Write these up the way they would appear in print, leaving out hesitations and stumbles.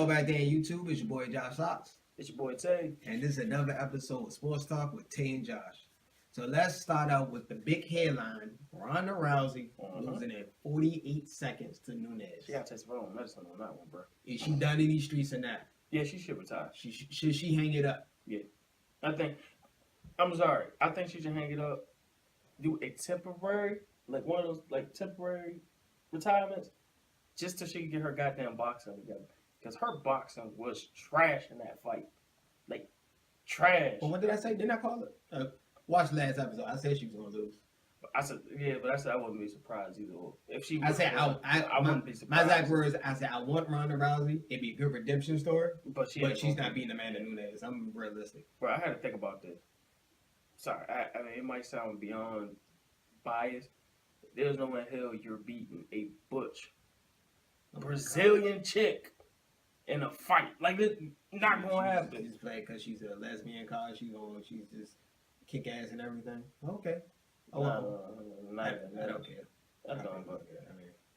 Hello back there in YouTube. It's your boy Josh Socks. It's your boy Tay. And this is another episode of Sports Talk with Tae&Josh. So let's start out with the big headline. Ronda Rousey losing in 48 seconds to Nunes. She got to take some wrong medicine on that one, bro. Is she done in these streets or not? Yeah, she should retire. Should she hang it up? Yeah. I'm sorry. I think she should hang it up. Do a temporary, like one of those like temporary retirements, just so she can get her goddamn boxing together. Because her boxing was trash in that fight. Like, trash. Well, what did I say? Didn't I call it? Watch the last episode. I said she was going to lose. I said I wouldn't be surprised either. If she, I said I wouldn't be surprised. My exact words. I said I want Ronda Rousey. It'd be a good redemption story. But she's not beating Amanda Nunes. I'm realistic. Bro, I had to think about this. Sorry, I mean it might sound beyond bias. There's no way in hell you're beating a butch Brazilian chick in a fight. Like this, not gonna happen. She's playing because she's a lesbian card. She's just kick ass and everything. Okay. I don't care.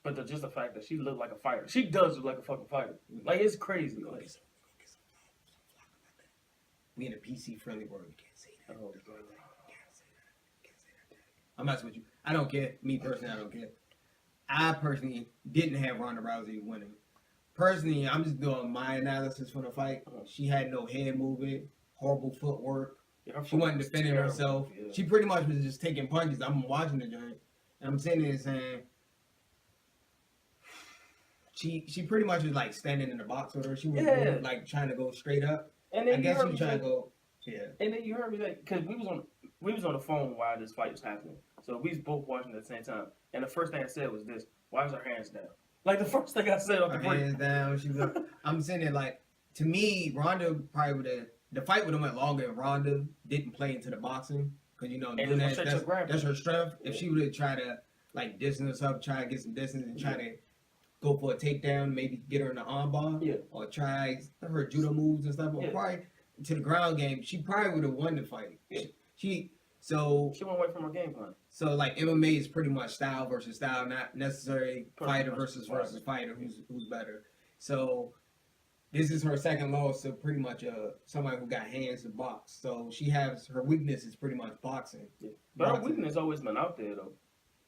But just the fact that she looked like a fighter. She does look like a fucking fighter. Like, it's crazy. Like, we in a PC friendly world. You can't say that. Oh, can't say that. I'm messing with you. I don't care. Me personally, I don't care. I personally didn't have Ronda Rousey winning. Personally, I'm just doing my analysis from the fight. She had no head movement, horrible footwork. yeah, She wasn't defending herself. Yeah. She pretty much was just taking punches. I'm watching the joint, and I'm sitting there saying, she pretty much was like standing in the box with her. She was like trying to go straight up. And then I guess she was trying to go. Yeah. And then you heard me say, because we was on the phone while this fight was happening, so we was both watching at the same time. And the first thing I said was this: "Why is her hands down?" Like the first thing I said off the break. Hands down. She was. I'm sitting there like, to me, Ronda probably would have. The fight would have went longer if Ronda didn't play into the boxing, because that's her strength. If she would have tried to like distance herself, try to get some distance, and try to go for a takedown, maybe get her in the armbar, or try her judo moves and stuff, or probably to the ground game, she probably would have won the fight. Yeah. She went away from her game plan. So like MMA is pretty much style versus style, not necessarily fighter versus fighter who's better. So this is her second loss to pretty much somebody who got hands to box. So she has her weakness is pretty much boxing. Yeah. But her weakness has always been out there though.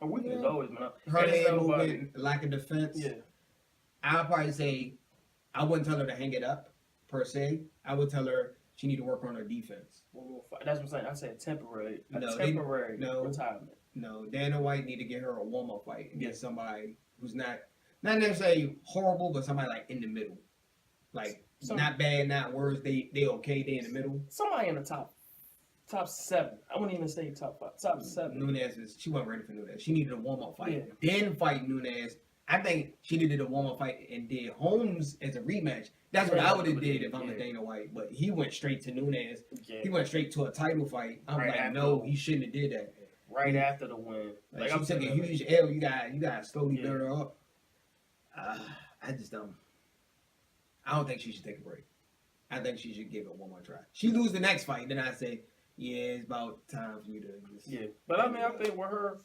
Her weakness has always been out. Her hand movement, lack of defense. Yeah. I'd probably say I wouldn't tell her to hang it up per se. I would tell her she need to work on her defense. That's what I'm saying. I said temporary retirement. No, Dana White need to get her a warm-up fight and get somebody who's not necessarily horrible, but somebody like in the middle. Like, not bad, not worse. They okay. They in the middle. Somebody in the top 7. I wouldn't even say top 5. Top 7. Nunes she wasn't ready for Nunes. She needed a warm-up fight. Then fight Nunes. I think she needed a warm-up fight and did Holmes as a rematch. That's what I would have did if I'm a Dana White. But he went straight to Nunes. Yeah. He went straight to a title fight. I'm like, no, he shouldn't have did that. Right after the win. Like she took a huge L. You got to slowly build her up. I just don't. I don't think she should take a break. I think she should give it one more try. She lose the next fight, then I say, yeah, it's about time for you to just... Yeah, but I mean, I think with her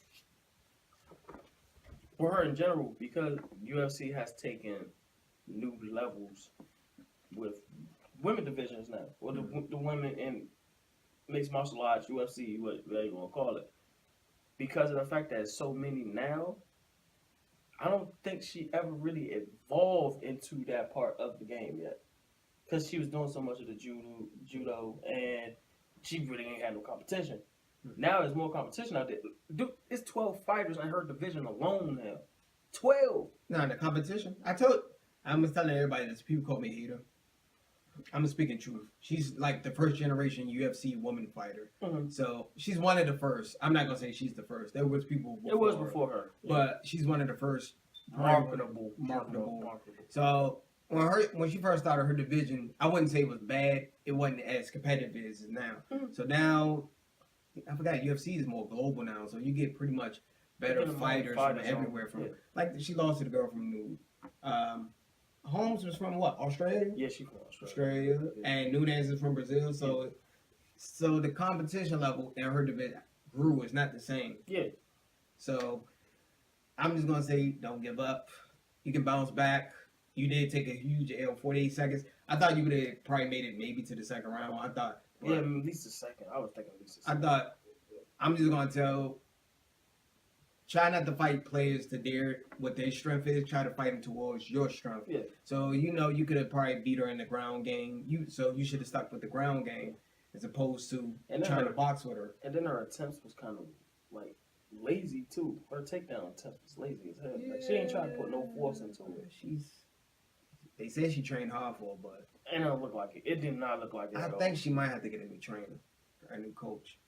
in general, because UFC has taken new levels with women divisions now, or the women in mixed martial arts, UFC, whatever you want to call it, because of the fact that it's so many now, I don't think she ever really evolved into that part of the game yet. Because she was doing so much of the judo, and she really ain't had no competition. Now there's more competition out there. Dude, it's 12 fighters in her division alone now. 12! No, the competition. I was telling everybody this. People call me a hater. I'm speaking truth. She's like the first generation UFC woman fighter. Mm-hmm. So she's one of the first. I'm not gonna say she's the first. There was people before. It was before her. But she's one of the first marketable. So when she first started her division, I wouldn't say it was bad. It wasn't as competitive as it is now. Mm-hmm. So now I forgot UFC is more global now. So you get pretty much better fighters from everywhere. Like she lost to the girl from New. Holmes was from what? Australia? Yeah, she's from Australia. Yeah. And Nunes is from Brazil. So the competition level in her division grew. It's not the same. Yeah. So I'm just gonna say, don't give up. You can bounce back. you did take a huge L, 48 seconds. I thought you would have probably made it maybe to the second round. I thought. Yeah, at least a second. I was thinking at least a second. I thought, I'm just going to try not to fight players to what their strength is. Try to fight them towards your strength. Yeah. So, you could have probably beat her in the ground game. So you should have stuck with the ground game as opposed to trying to box with her. And then her attempts was kind of like lazy too. Her takedown attempts was lazy as hell. Yeah. Like she ain't trying to put no force into it. They said she trained hard for it, but it don't look like it. It did not look like it. I think she might have to get a new trainer, a new coach.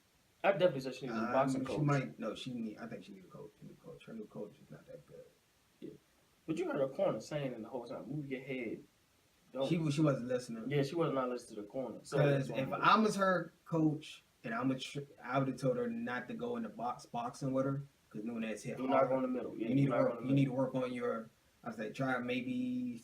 I definitely said she needs a boxing coach. I think she needs a coach. A new coach. Her new coach is not that good. Yeah, but you heard her corner saying the whole time, "Move your head." She wasn't listening. Yeah, she was not listening to the corner. Because if I was her coach and I would have told her not to go in the boxing with her because Nunes hit hard. Do not go in the middle. Yeah, you need to work on your. I was like, try maybe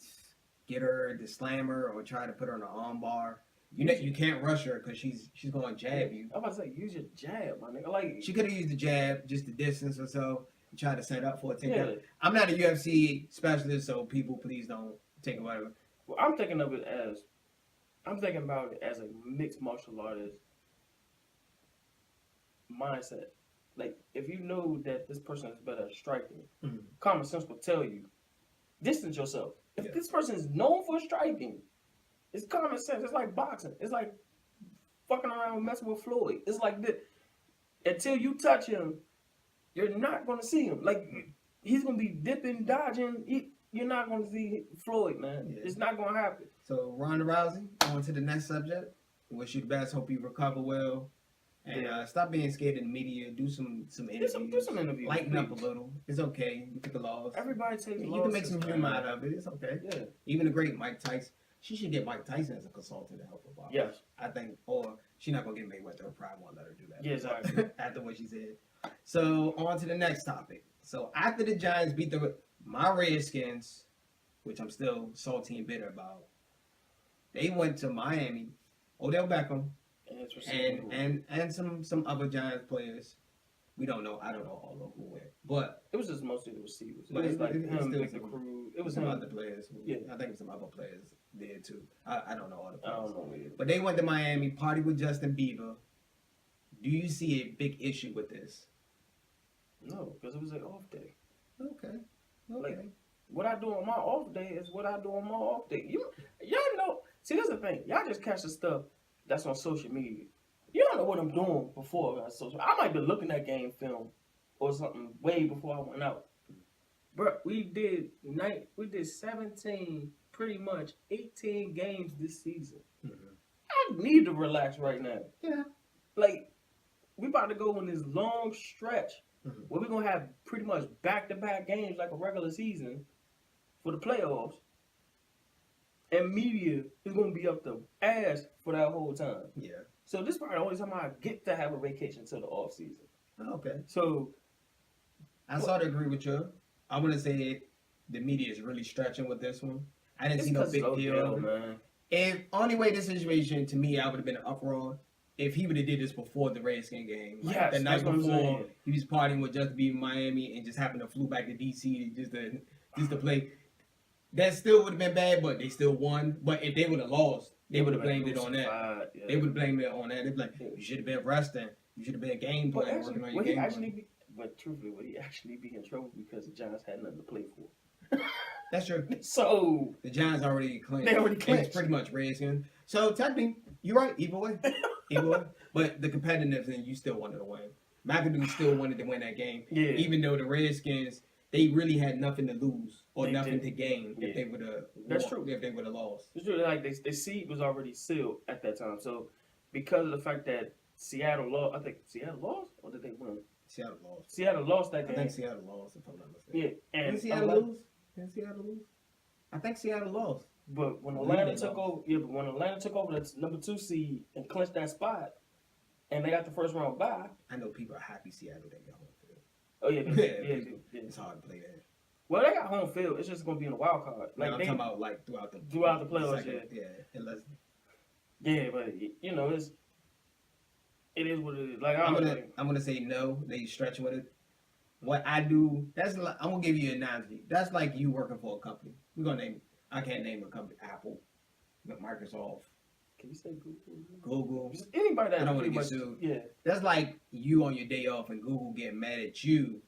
get her to slam her or try to put her in an arm bar. You can't rush her because she's going to jab you. I'm about to say, use your jab, my nigga. Like she could have used the jab, just the distance or so, and try to set up for a takedown. Yeah. I'm not a UFC specialist, so people please don't take whatever. Well, I'm thinking about it as a mixed martial artist mindset. Like, if you know that this person is better at striking, common sense will tell you, distance yourself. If this person is known for striking, it's common sense. It's like boxing. It's like fucking around and messing with Floyd. It's like this. Until you touch him, you're not going to see him. Like, he's going to be dipping, dodging. You're not going to see Floyd, man. Yeah. It's not going to happen. So, Ronda Rousey, on to the next subject. Wish you the best. Hope you recover well. And stop being scared in the media. Do some interviews. Do some interviews. Lighten up a little. It's okay. You took a loss. Everybody takes losses. You can make some humor out of it. It's okay. Yeah. Even the great Mike Tyson. She should get Mike Tyson as a consultant to help her box. Yes. I think. Or she's not going to get Mayweather. Her pride won't let her do that. Yeah, exactly. After what she said. So, on to the next topic. So, after the Giants beat my Redskins, which I'm still salty and bitter about, they went to Miami. Odell Beckham. And some other Giants players. We don't know. I don't know all of who went. But it was just mostly the receivers. But it's like him, the crew. It was some other players. I think some other players there too. I don't know all the players. I don't know either. But they went to Miami, party with Justin Bieber. Do you see a big issue with this? No, because it was an off day. Okay. Like, what I do on my off day is what I do on my off day. Y'all know. See, that's the thing. Y'all just catch the stuff that's on social media. You don't know what I'm doing before on social. I might be looking at game film or something way before I went out. Bro, we did 17, pretty much 18 games this season. I need to relax right now. Yeah. Like, we about to go on this long stretch where we're going to have pretty much back-to-back games like a regular season for the playoffs. And media is going to be up the ass for that whole time. Yeah. So this is probably the only time I get to have a vacation until the off season. Okay. So I sort of agree with you. I want to say the media is really stretching with this one. I didn't see no big deal, man. If only way this situation to me, I would have been an uproar if he would have did this before the Redskin game. Like yes, the night before he was partying with Justin Bieber in Miami and just happened to flew back to DC just to play. That still would have been bad, but they still won. But if they would have lost, they would have blamed it on that. Yeah. They would have blamed it on that. They'd be like, you should have been resting. You should have been game plan, working on your game plan. But truthfully, would he actually be in trouble because the Giants had nothing to play for? That's true. So the Giants already clinched. They already clinched. It's pretty much Redskins. So technically, you're right. Either way. But the competitiveness, you still wanted to win. McAdoo still wanted to win that game. Yeah. Even though the Redskins, they really had nothing to lose or nothing to gain if they would have. That's true. If they would have lost. It's true. Like the seed was already sealed at that time. So because of the fact that Seattle lost, I think Seattle lost or did they win? Seattle lost. Seattle lost that game. I think Seattle lost, if I'm not mistaken. Yeah, and didn't Seattle lose? Didn't Seattle lose? I think Seattle lost. But when Atlanta took over, the number 2 seed and clinched that spot, and they got the first round bye. I know people are happy Seattle didn't get home field. Oh yeah, yeah. It's hard to play that. Well, they got home field. It's just going to be in the wild card. Like I'm talking about like throughout the playoffs. Unless. Yeah, but it is what it is. Like I'm gonna say no. They stretching with it. What I do, I'm gonna give you an analogy. That's like you working for a company. We're gonna name it. I can't name a company. Apple, Microsoft. Can you say Google? Google. Anybody that I don't want to get sued. Yeah. That's like you on your day off and Google getting mad at you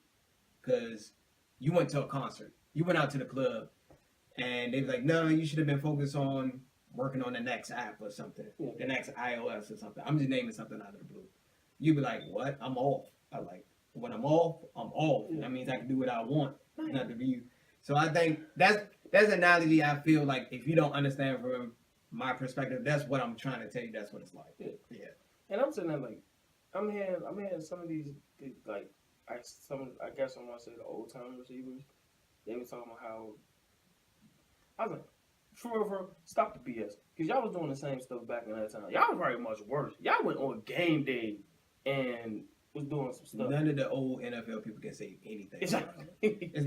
because you went to a concert. You went out to the club and they was like, no, you should have been focused on working on the next app or something. Yeah. The next iOS or something. I'm just naming something out of the blue. You'd be like, what? I'm off. I'm like, when I'm off, I'm off. Yeah. That means I can do what I want, not to be. So I think that's an analogy I feel like if you don't understand from my perspective, that's what I'm trying to tell you. That's what it's like. Yeah. And I'm sitting there like, I'm hearing some of these like, I guess I want to say the old time receivers. They were talking about how I was like, for real, stop the BS. Because y'all was doing the same stuff back in that time. Y'all was probably much worse. Y'all went on game day and was doing some stuff. None of the old NFL people can say anything. It's a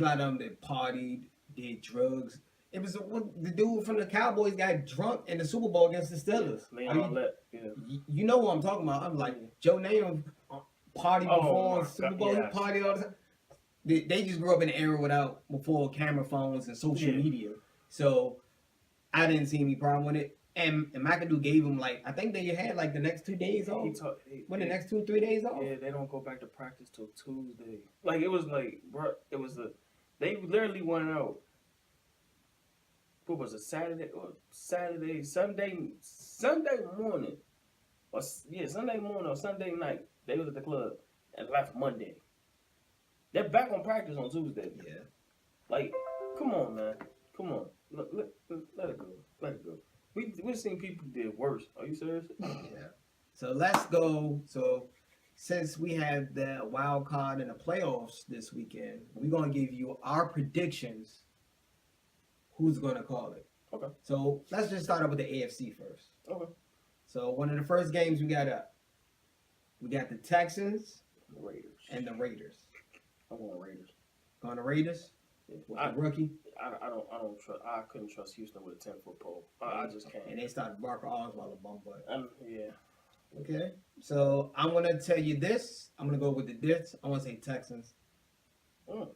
lot of them that partied, did drugs. It was the dude from the Cowboys got drunk in the Super Bowl against the Steelers. You know what I'm talking about. I'm like, Joe Namath partied before Super Bowl. He partied all the time. They just grew up in an era before camera phones and social media. So I didn't see any problem with it. And McAdoo gave him I think they had the next 2 days off. The next 2 or 3 days off? Yeah, they don't go back to practice till Tuesday. They literally went out. What was it, Sunday morning. Sunday morning or Sunday night. They was at the club and left Monday. They're back on practice on Tuesday. Yeah. Come on, man. Come on. Let it go. Let it go. We've seen people did worse. Are you serious? Yeah. So let's go. So since we had the wild card in the playoffs this weekend, we're going to give you our predictions. Who's going to call it? Okay. So let's just start up with the AFC first. Okay. So one of the first games we got the Texans and the Raiders. I'm going Raiders. Going to Raiders? Yeah. With the rookie? I couldn't trust Houston with a 10-foot pole. I just can't. And they started Barker Osweiler bum butt. Yeah. Okay. So I'm gonna tell you this. I'm gonna go with the this. I want to say Texans. I'm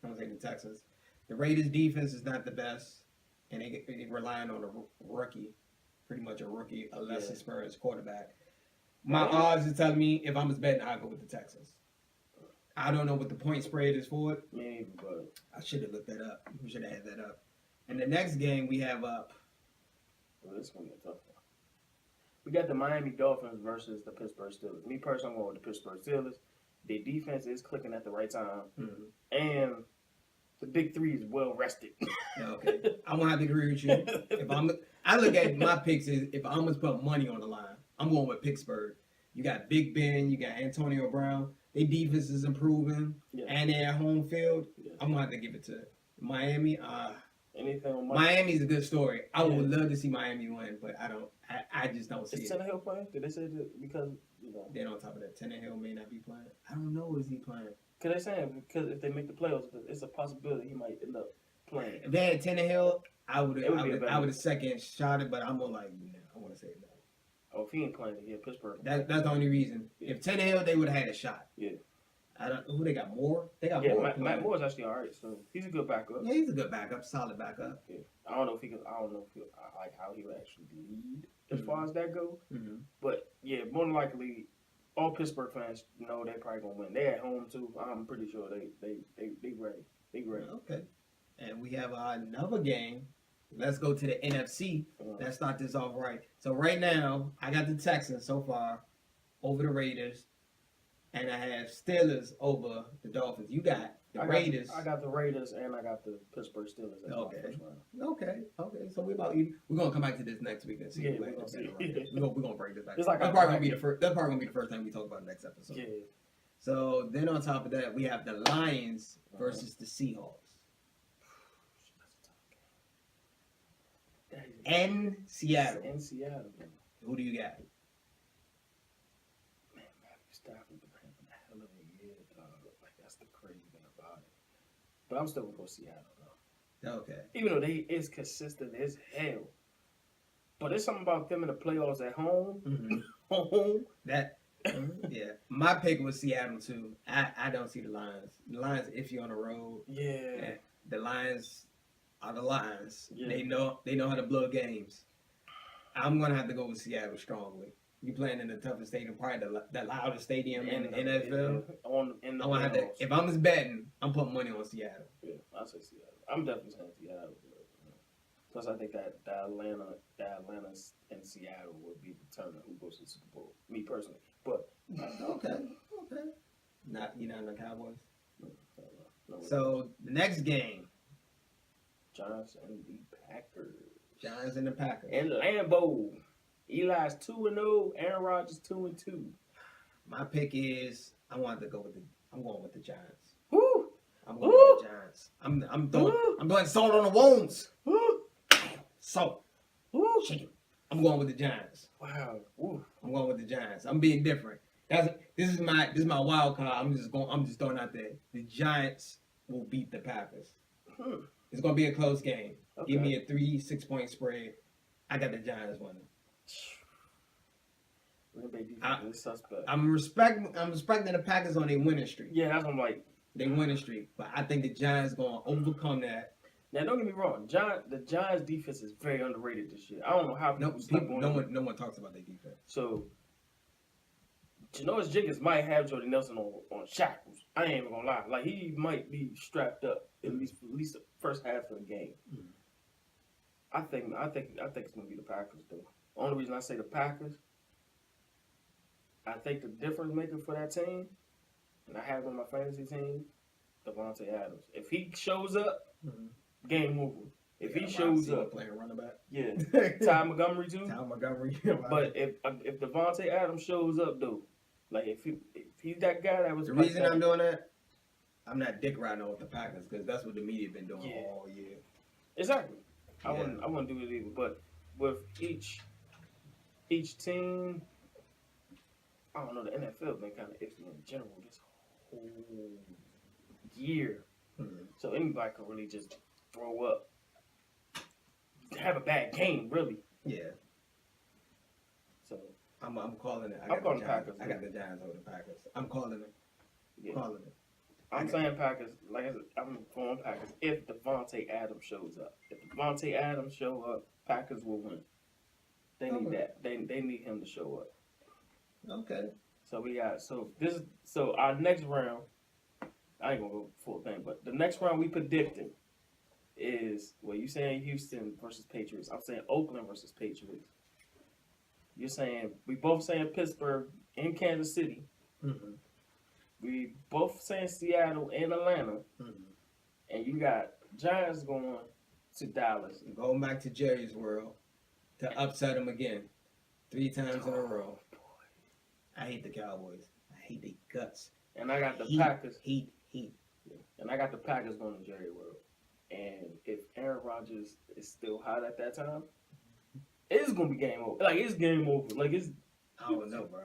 gonna say the Texans. The Raiders defense is not the best, and they relying on a rookie, pretty much a less experienced quarterback. My odds are telling me if I'm just betting, I'll go with the Texans. I don't know what the point spread is for it. Maybe, but I should have looked that up. We should have had that up. And the next game we have up. Well, this is going to be a tough one. We got the Miami Dolphins versus the Pittsburgh Steelers. Me personally, I'm going with the Pittsburgh Steelers. Their defense is clicking at the right time. Mm-hmm. And the big three is well rested. Okay. I'm going to have to agree with you. I look at my picks as if I'm going to put money on the line, I'm going with Pittsburgh. You got Big Ben, you got Antonio Brown. Their defense is improving, and they're at home field. Yeah. I'm going to have to give it to Miami. Anything on Miami's a good story. I would love to see Miami win, but I just don't see it. Is Tannehill playing? Did they say that because, Then on top of that, Tannehill may not be playing. I don't know. Is he playing? Because they're saying if they make the playoffs, it's a possibility he might end up playing. If they had Tannehill, I would have second shot it, but I'm going I want to say no. Oh, if he ain't playing, yeah, Pittsburgh. That's the only reason. Yeah. If Tannehill, they would have had a shot. Yeah. Who they got? Moore? They got Moore. Matt Moore's actually all right, so he's a good backup. Yeah, he's a good backup, solid backup. Yeah. I don't know if like how he would actually lead as far as that goes. Mm-hmm. But yeah, more than likely, all Pittsburgh fans know they probably gonna win. They at home too. I'm pretty sure they ready. They ready. Okay. And we have another game. Let's go to the NFC. Let's start this off right. So right now, I got the Texans so far over the Raiders, and I have Steelers over the Dolphins. You got the Raiders. I got the Raiders, and I got the Pittsburgh Steelers. Okay. So we're gonna come back to this next week and see. We're gonna break this back. That's probably gonna be the first time we talk about next episode. Yeah. So then on top of that, we have the Lions versus the Seahawks. In Seattle. Who do you got? Man, Matthew Stafford been having a hell of a year, dog. That's the crazy thing about it. But I'm still gonna go Seattle though. Okay. Even though they is consistent as hell. But there's something about them in the playoffs at home. Mm-hmm. Home. Yeah. My pick was Seattle too. I don't see the Lions. The Lions iffy on the road. Yeah. The Lions are the Lions. Yeah. They know how to blow games. I'm gonna have to go with Seattle strongly. You playing in the toughest stadium, probably the loudest stadium in the NFL. If I'm just betting, I'm putting money on Seattle. Yeah, I say Seattle. I'm definitely saying Seattle. Plus, I think that Atlanta and Seattle would be determined who goes to the Super Bowl. Me personally, but okay. You're not in the Cowboys. No. So the next game, Giants and the Packers. Giants and the Packers. And Lambeau. Eli's 2-0. Aaron Rodgers 2-2. My pick is I'm going with the Giants. Woo! I'm going with the Giants. I'm throwing salt on the wounds. Salt. Chicken. I'm going with the Giants. Wow. Woo. I'm going with the Giants. I'm being different. This is my wild card. I'm just throwing out there. The Giants will beat the Packers. It's gonna be a close game. Okay. Give me a 3-6 point spread. I got the Giants winning. I'm respecting the Packers on their winning streak. Yeah, that's what I'm like. They winning streak, but I think the Giants gonna overcome that. Now, don't get me wrong. The Giants' defense is very underrated this year. I don't know how no one talks about their defense. So, Janoris Jenkins might have Jordy Nelson on shackles. I ain't even gonna lie. Like, he might be strapped up at least the first half of the game. Mm-hmm. I think it's gonna be the Packers though. Only reason I say the Packers, I think the difference maker for that team, and I have him on my fantasy team, Davante Adams. If he shows up, game over. If he shows up, playing running back. Yeah, Ty Montgomery too. Ty Montgomery. But if Davante Adams shows up though, like if he's that guy that was the reason I'm doing that, I'm not dick riding with the Packers because that's what the media been doing all year. Exactly. I wouldn't do it either. But with each team, I don't know. The NFL been kind of iffy in general this whole year. Mm-hmm. So anybody can really just throw up, have a bad game, really. Yeah. So I'm calling it. I'm calling the Packers. I got the Giants over the Packers. I'm calling it. Yeah. I'm saying Packers. Like I said, I'm going Packers if Davante Adams shows up. If Davante Adams show up, Packers will win. They need that. They need him to show up. Okay. So we got so our next round. I ain't gonna go full thing, but the next round we predicting is you saying Houston versus Patriots. I'm saying Oakland versus Patriots. You're saying we both saying Pittsburgh and Kansas City. Mm-hmm. We both saying Seattle and Atlanta. Mm-hmm. And you got Giants going to Dallas. Going back to Jerry's world to upset them again 3 times in a row. Boy. I hate the Cowboys. I hate their guts. And I got the Packers. Heat. And I got the Packers going to Jerry world. And if Aaron Rodgers is still hot at that time, it's going to be game over. Like, it's game over. Like, it's... I don't know, bro.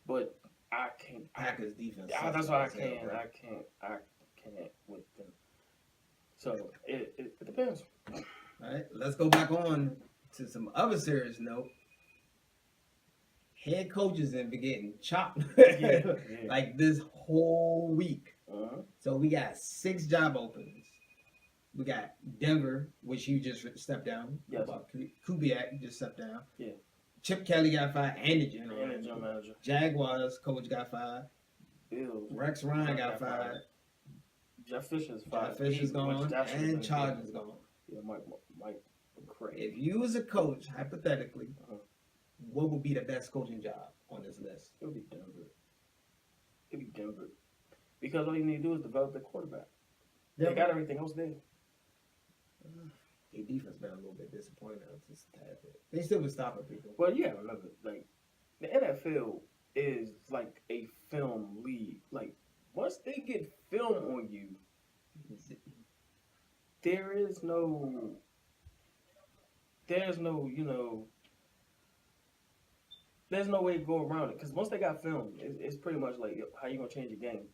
But I can't... Packers defense. That's why I can't. I can't with them. So, it depends. All right. Let's go back on to some other serious note. Head coaches have been getting chopped like this whole week. Uh-huh. So we got 6 job openings. We got Denver, which you just stepped down. Yes. Kubiak just stepped down. Yeah. Chip Kelly got fired and the general manager. Jaguars coach got fired. Bills. Rex Ryan got fired. Jeff Fisher's fired. Jeff Fisher's gone. And Chargers gone. Yeah, Mike crazy. If you was a coach, hypothetically, what would be the best coaching job on this list? It would be Denver. Because all you need to do is develop the quarterback. They got everything else there. Their defense been a little bit disappointing. Just a tad bit. They still been stopping people. Well, yeah, remember, like, the NFL is like a film league. Like, once they get film on you, there's no, there's no way to go around it. Because once they got film, it's pretty much like how you going to change your game.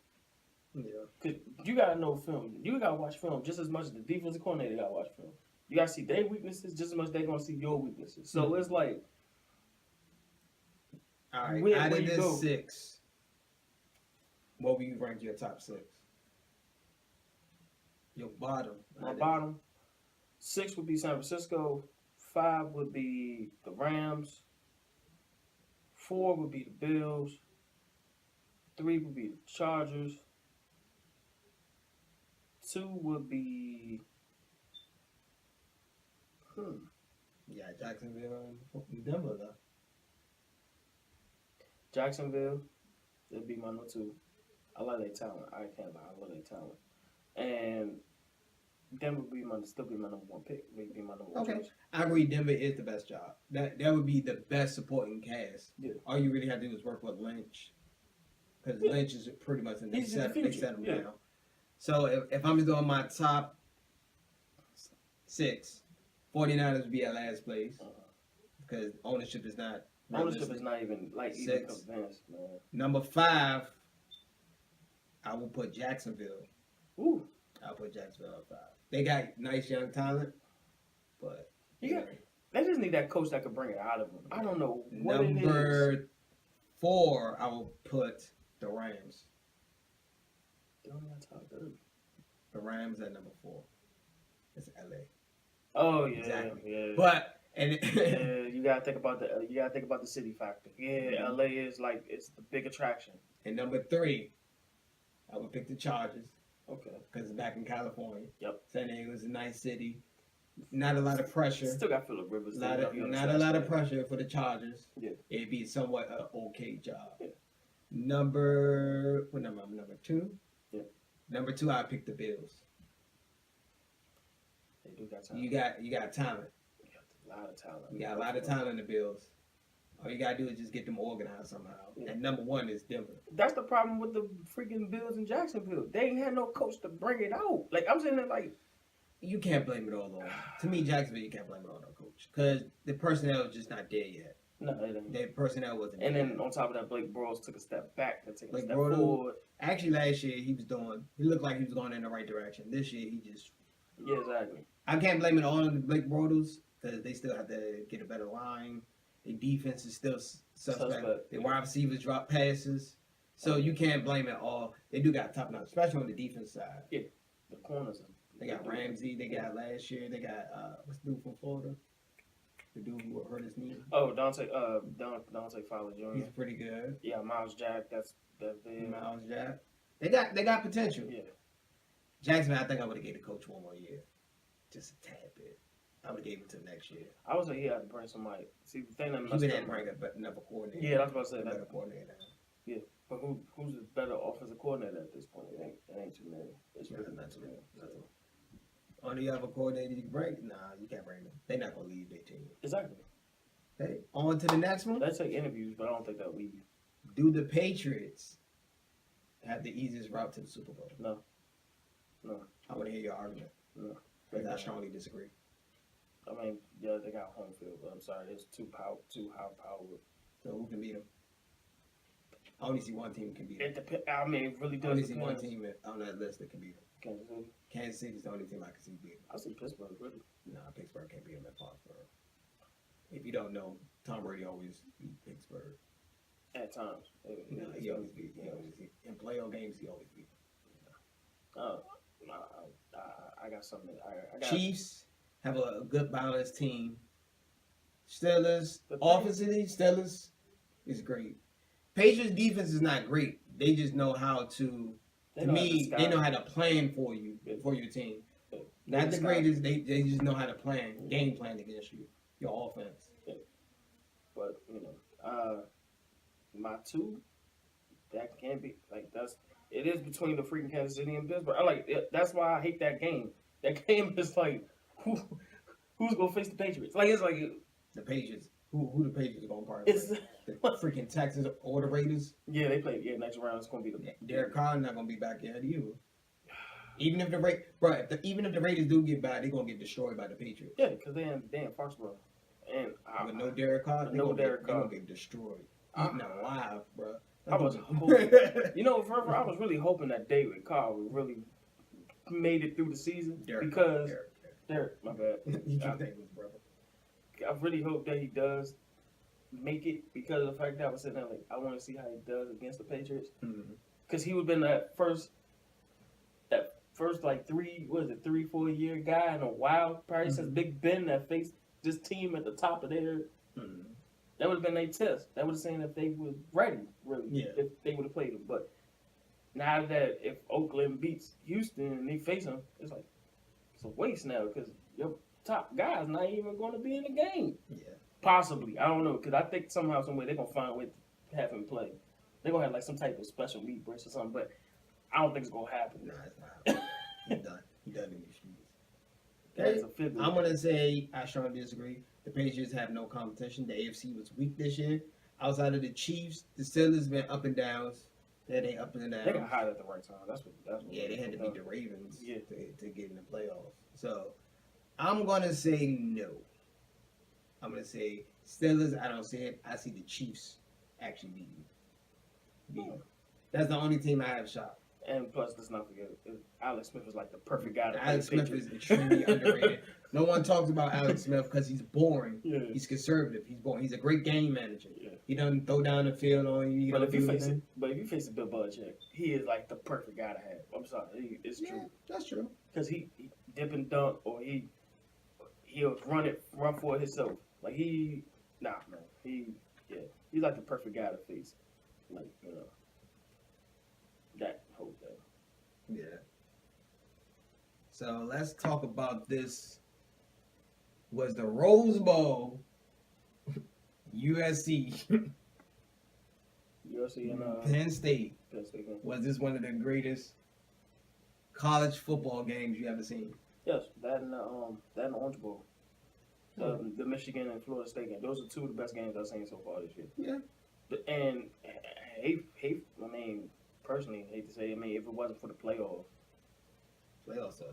Yeah. Because you got to know film. You got to watch film just as much as the defensive coordinator got to watch film. You got to see their weaknesses just as much as they're going to see your weaknesses. So it's like... All right, out of this 6, what will you rank your top 6? Your bottom. My bottom? 6 would be San Francisco. 5 would be the Rams. 4 would be the Bills. 3 would be the Chargers. 2 would be. Yeah, Jacksonville and Denver though. Jacksonville, it'd be my number 2. I like their talent. I can't lie. I love their talent. And Denver would still be my number 1 pick. Would be my number 1 choice. I agree. Denver is the best job. That would be the best supporting cast. Yeah. All you really have to do is work with Lynch, because Lynch is pretty much in they set him down. So if I'm just doing my top 6, 49ers would be at last place because ownership is not. Ownership is not even even convinced, man. Number 5, I will put Jacksonville. Ooh. I'll put Jacksonville at 5. They got nice young talent, but they just need that coach that could bring it out of them. I don't know what it is. Number 4, I will put the Rams. The Rams at number 4. It's LA. Oh yeah, exactly. Yeah. But you gotta think about the city factor. Yeah, LA is it's the big attraction. And number 3, I would pick the Chargers. Okay. Because it's back in California. Yep. San Diego is a nice city. Not a lot of pressure. Still got Phillip Rivers. Not a lot of pressure for the Chargers. Yeah. It'd be somewhat an okay job. Yeah. Number 2? Yeah. Number 2, I pick the Bills. They do got talent. You got talent. You got a lot of talent. You got a lot of talent in the Bills. All you gotta do is just get them organized somehow. Yeah. And number 1 is Denver. That's the problem with the freaking Bills in Jacksonville. They ain't had no coach to bring it out. I'm saying that you can't blame it all on. To me, Jacksonville, you can't blame it all on the coach because the personnel is just not there yet. No, it ain't. The personnel wasn't. And there then on top of that, Blake Bortles took a step back and took a step Bortles, forward. Actually, last year he looked like he was going in the right direction. This year he just. Yeah, exactly. I can't blame it all on the Blake Bortles because they still have to get a better line. The defense is still suspect. The wide receivers drop passes. So you can't blame it all. They do got top notch, especially on the defense side. Yeah, the corners. They got Ramsey. They got last year. They got what's the dude from Florida? The dude who hurt his knee. Oh, Dante Fowler Jr. He's pretty good. Yeah, Miles Jack. That's big. Miles Jack. They got potential. Yeah. Jacksonville, I think I would have gave the coach 1 more year, just a tad bit. I would have gave it to next year. I would say he had to bring somebody. See, the thing that he would have to bring another coordinator. Yeah, that's what I said. Another coordinator. Yeah, but who's the better offensive coordinator at this point? It ain't too many. It's really not too many. Only other coordinator you can bring? Nah, you can't bring them. They're not gonna leave their team. Exactly. Hey, on to the next one. They take interviews, but I don't think they'll leave. Do the Patriots have the easiest route to the Super Bowl? No. I want to hear your argument. No. Because I strongly disagree. I mean, yeah, they got home field, but I'm sorry, it's too high powered. So who can beat them? I only see one team can beat them. I mean, it really does. I only see one team on that list that can beat them. Kansas City. Kansas City is the only team I can see beat them. I see Pittsburgh, really. Nah, Pittsburgh can't beat them at Foxborough. If you don't know, Tom Brady always beat Pittsburgh. At times. He always beat. In playoff games, he always beat them. I got something. Chiefs have a good balanced team. Steelers, offensively, Steelers is great. Patriots defense is not great. They just know how to. They know how to plan for you, for your team. Not the greatest. They just know how to game plan against you, your offense. But my 2, that can't be it is between the freaking Kansas City and Pittsburgh. That's why I hate that game. That game is who's gonna face the Patriots? It's the Patriots. Who the Patriots gonna partner with? The freaking Texans or the Raiders? Yeah, they play. Yeah, next round it's gonna be the. Derek Carr not gonna be back yet either. Even if the Raiders do get back, they're gonna get destroyed by the Patriots. Yeah, because they in Foxborough, and with no Derek Carr, they're gonna get destroyed. Eaten alive, bro. I was hoping, forever I was really hoping that David Carr would really made it through the season Derek, my bad. I really hope that he does make it because of the fact that I was sitting there I want to see how he does against the Patriots because he would have been that first like 3-4 year guy in a while, probably since Big Ben that faced this team at the top of their. That would have been their test. That would have saying if they were ready, really, if they would have played them. But now that if Oakland beats Houston and they face them, it's like it's a waste now because your top guy's not even going to be in the game. Yeah, possibly. I don't know because I think somehow, some way they're gonna find a way to have him play. They're gonna have like some type of special meat brace or something, but I don't think it's gonna happen. Nah, it's not happening. He's done. He's done in these streets. That's a fifth. I'm gonna say I strongly disagree. The Patriots have no competition. The AFC was weak this year. Outside of the Chiefs, the Steelers been up and downs. They up and downs. They got hot at the right time. That's what yeah, they had to beat the Ravens to get in the playoffs. So I'm gonna say no. I'm gonna say Steelers. I don't see it. I see the Chiefs actually beating them. That's the only team I have shot. And plus, let's not forget, Alex Smith is like the perfect guy. Alex Smith is extremely underrated. No one talks about Alex Smith because he's boring. Yeah. He's conservative. He's boring. He's a great game manager. Yeah. He doesn't throw down the field on you. But if you face a Bill Belichick, he is like the perfect guy to have. I'm sorry, it's true. That's true. Because he dip and dunk, or he'll run for it himself. Like he's like the perfect guy to face. Like that whole thing. Yeah. So let's talk about this. Was the Rose Bowl USC and Penn State? Was this one of the greatest college football games you ever seen? Yes, that and the Orange Bowl. The Michigan and Florida State game. Those are two of the best games I've seen so far this year. Yeah. And personally, hate to say, if it wasn't for the playoffs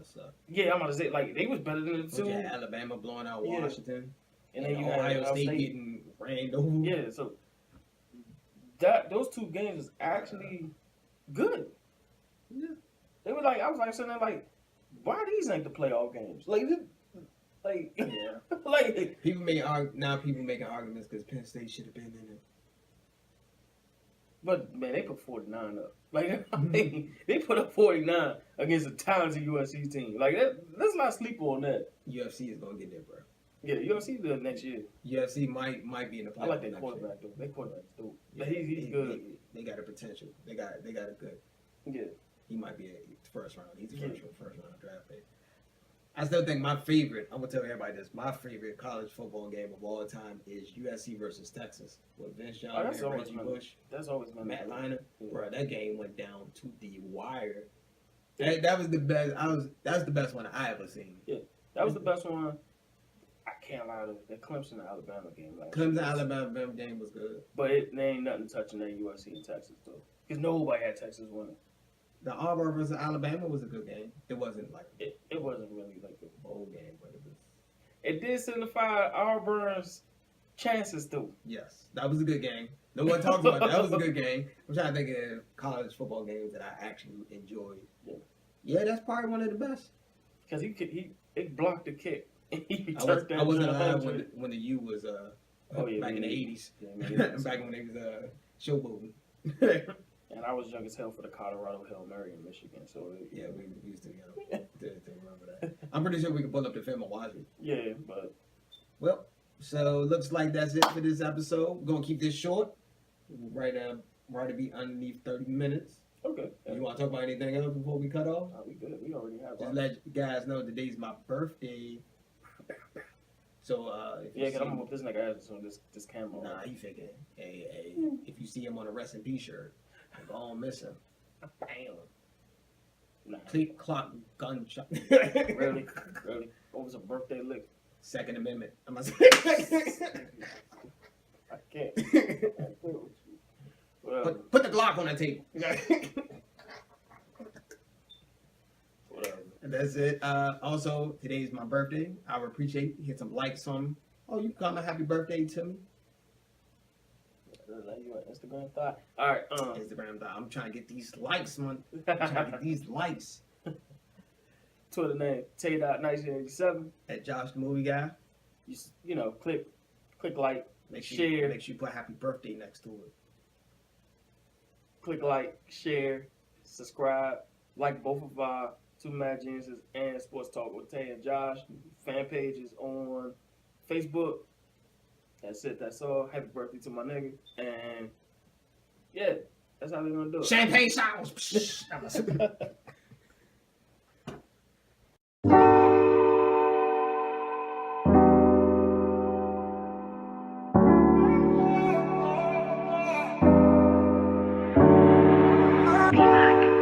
suck. Yeah, I'm about to say, like, they was better than the two. Yeah, Alabama blowing out Washington. And then you Ohio State getting ran over. Yeah, so those two games is actually good. Yeah. They were like, I was like sitting there like, why these ain't the playoff games? People making arguments because Penn State should have been in it. But man, they put 49 up. They put up 49 against a talented USC team. Let's not sleep on that. UFC is gonna get there, bro. Yeah, UFC the next year. UFC might be in the playoffs. I like their quarterback though. Their quarterback's dope. Yeah, he's good. They got a potential. They got a good. Yeah. He might be a first round. He's a first round draft pick. I still think my favorite, I'm going to tell everybody this, my favorite college football game of all time is USC versus Texas with Vince Young and Reggie Bush. That's always been Matt Leinart. Yeah. Bro, that game went down to the wire. That was the best. That's the best one I ever seen. Yeah, that was the best one. I can't lie to the Clemson Alabama game. Clemson Alabama game was good. But there ain't nothing touching that USC and Texas, though. Because nobody had Texas winning. The Auburn versus Alabama was a good game. It wasn't like it wasn't really like a bowl game, but it was. It did signify Auburn's chances though. Yes, that was a good game. No one talks about that. That was a good game. I'm trying to think of college football games that I actually enjoyed. Yeah, that's probably one of the best. Because he blocked the kick. I wasn't alive when the U was back in the 80s. Yeah, back when they was showboating. And I was young as hell for the Colorado Hail Mary in Michigan, so we used to remember that. I'm pretty sure we can pull up the film and watch it. Yeah, but so looks like that's it for this episode. We're gonna keep this short, right to be underneath 30 minutes. Okay. You want to talk about anything else before we cut off? We good. We already have. Just let you guys know today's my birthday. So because I'm gonna whoop this nigga ass on this camera. Nah, he figured. Hey, if you see him on a rest in peace shirt, go on miss him. Bam. Nah. Click, clock, gunshot. Really? What was a birthday lick? Second Amendment. I'm gonna say. I can't. Put the Glock on the table. Whatever. And that's it. Also, today's my birthday. I would appreciate hit some likes on me. Oh, you comment happy birthday to me. You an Instagram thought? All right. Instagram thought. I'm trying to get these likes, man. I'm trying to get these likes. Twitter name Tae&Josh at Josh the Movie Guy. You know, click like, share. Make sure you put happy birthday next to it. Click like, share, subscribe, like both of our Two Mad Geniuses and Sports Talk with Tae&Josh. Fan pages on Facebook. That's it. That's all. Happy birthday to my nigga. And yeah, that's how we're gonna do it. Champagne showers. Be back.